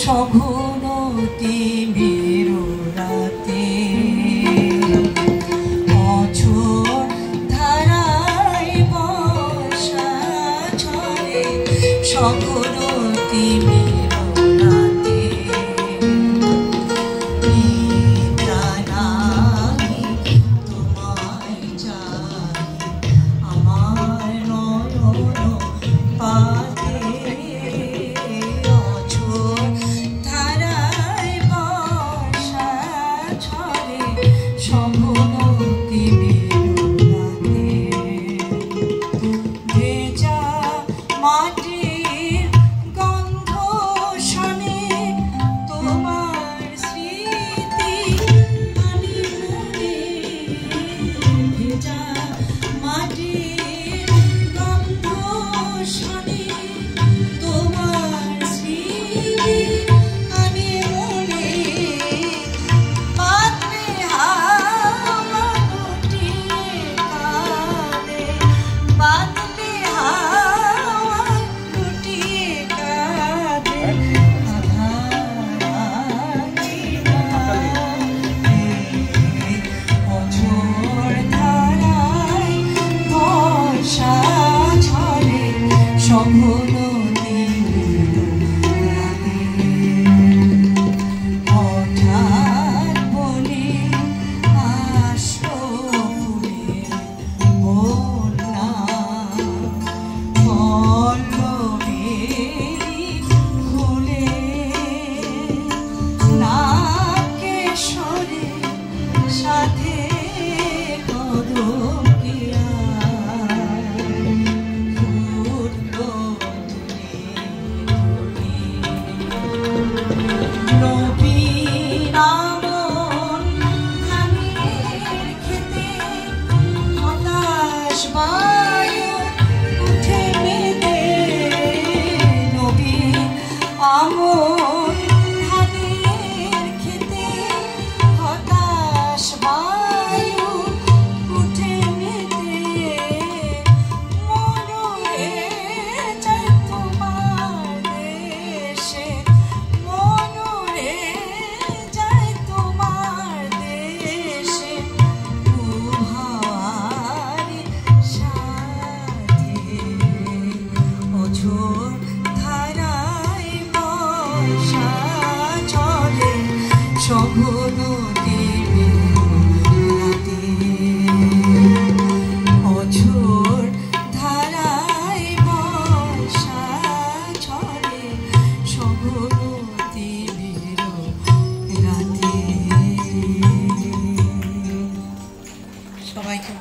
সঘনতি মেরো রাতে অঝোর ধারায় বর্ষা ঝরে সঘনতি মেরো রাতে প্রাণামি তোমায় চাই আমার নয়ন পাতে মাটির গন্ধ শোনে তোমার স্মৃতি আনি মনে ভেজা মাটির গন্ধ শোনে তোমার স্মৃতি আনি মনে বাদলে হাওয়া লুটিয়ে কাঁদে বাদলে হঠাৎ বলে আসো বন্যা পল্লবেরি ফুলে নাকে সরে সাথে আমন ধানের খেতে হতাশ বায়ু উঠে মেতে মনরে যায় তোমার দেশে মনরে যায় তোমার দেশে হাওয়ার সাথে অঝোর ধারায় বর্ষা ঝরে সঘনতি রাতে অঝোর ধারায় বর্ষা ঝরে সঘনতি রাতে সবাইকে